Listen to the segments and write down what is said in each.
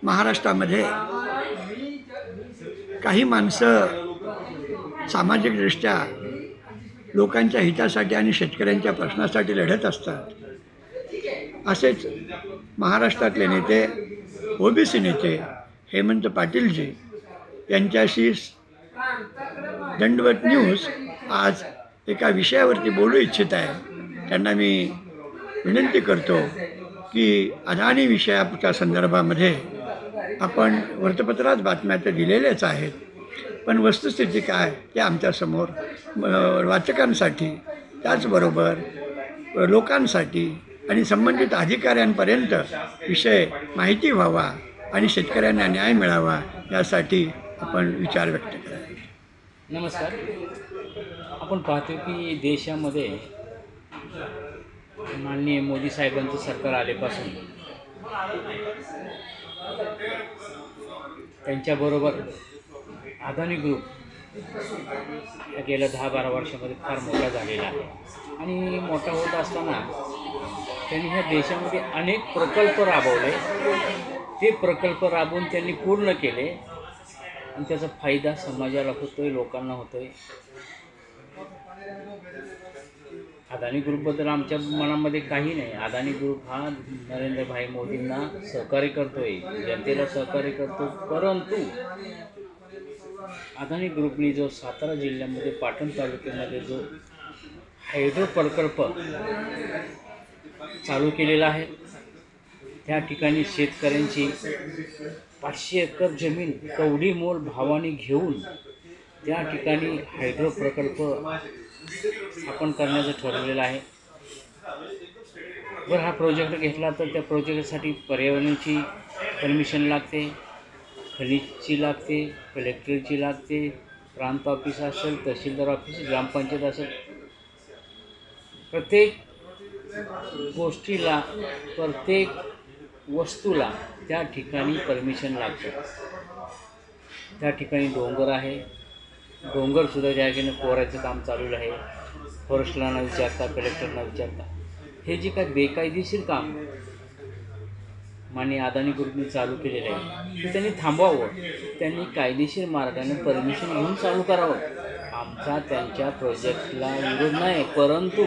महाराष्ट्रामध्ये काही माणसं सामाजिकदृष्ट्या लोकांच्या हितासाठी आणि शेतकऱ्यांच्या प्रश्नासाठी लढत असतात। असेच महाराष्ट्रातले नेते ओबीसी नेते हेमंत पाटीलजी यांच्याशी दंडवत न्यूज आज एका विषयावरती बोलू इच्छित आहे। त्यांना मी विनंती करतो की अदानी विषयाच्या संदर्भामध्ये आपण वृत्तपत्रात बातम्या तर दिलेल्याच आहेत, पण वस्तुस्थिती काय ते आमच्यासमोर वाचकांसाठी त्याचबरोबर लोकांसाठी आणि संबंधित अधिकाऱ्यांपर्यंत विषय माहिती व्हावा आणि शेतकऱ्यांना न्याय मिळावा यासाठी आपण विचार व्यक्त करावे। नमस्कार। आपण पाहतो की देशामध्ये माननीय मोदी साहेबांचं सरकार आल्यापासून त्यांच्याबरोबर अदानी ग्रुप या गेल्या 10-12 वर्षामध्ये फार मोठा झालेला आहे आणि मोठा होत असताना त्यांनी ह्या देशामध्ये अनेक प्रकल्प राबवले। ते प्रकल्प राबवून त्यांनी पूर्ण केले आणि त्याचा फायदा समाजाला होतोय, लोकांना होतोय। अदानी ग्रुपबद्दल आमच्या मनामध्ये काही नाही। अदानी ग्रुप हा नरेंद्र भाई मोदींना सहकार्य करतोय, जनतेला सहकार्य करतो, परंतु अदानी ग्रुपने जो सातारा जिल्ह्यामध्ये पाटण तालुक्यामध्ये जो हायड्रो प्रकल्प चालू केलेला आहे, त्या ठिकाणी शेतकऱ्यांची 500 एकर जमीन कवडी मोल भावाने घेऊन त्या ठिकाणी हायड्रो प्रकल्प स्थापन करण्याचं ठरवलेलं आहे। जर हा प्रोजेक्ट घेतला तर त्या प्रोजेक्टसाठी पर्यावरणाची परमिशन लागते, खनिजची लागते, कलेक्टरची लागते, प्रांत ऑफिस असेल, तहसीलदार ऑफिस, ग्रामपंचायत असेल, प्रत्येक गोष्टीला प्रत्येक वस्तूला त्या ठिकाणी परमिशन लागते। त्या ठिकाणी डोंगर आहे, डोंगरसुद्धा ज्या ठिकाणी कोरायचं काम चालू आहे, फॉरेस्टला न विचारता, कलेक्टरना विचारता हे जे काही बेकायदेशीर काम माननीय अदानी ग्रुपने चालू केलेलं आहे ते त्यांनी थांबवावं। त्यांनी कायदेशीर मार्गाने परमिशन घेऊन चालू करावं। आमचा त्यांच्या प्रोजेक्टला विरोध नाही, परंतु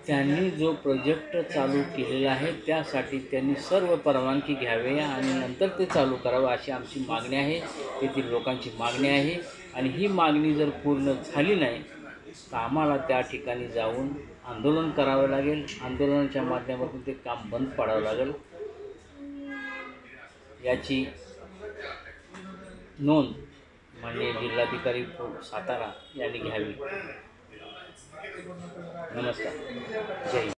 त्यांनी जो प्रोजेक्ट चालू केलेला आहे त्यासाठी त्यांनी सर्व परवानगी घ्यावे आणि नंतर ते चालू करावं अशी आमची मागणी आहे, तेथील लोकांची मागणी आहे। आणि ही मागणी जर पूर्ण झाली नाही तर आम्हाला त्या ठिकाणी जाऊन आंदोलन करावं लागेल। आंदोलनाच्या माध्यमातून ते काम बंद पाडावं लागेल। याची नोंद माननीय जिल्हाधिकारी सातारा यांनी घ्यावी। नमस्कार, जय हिंद।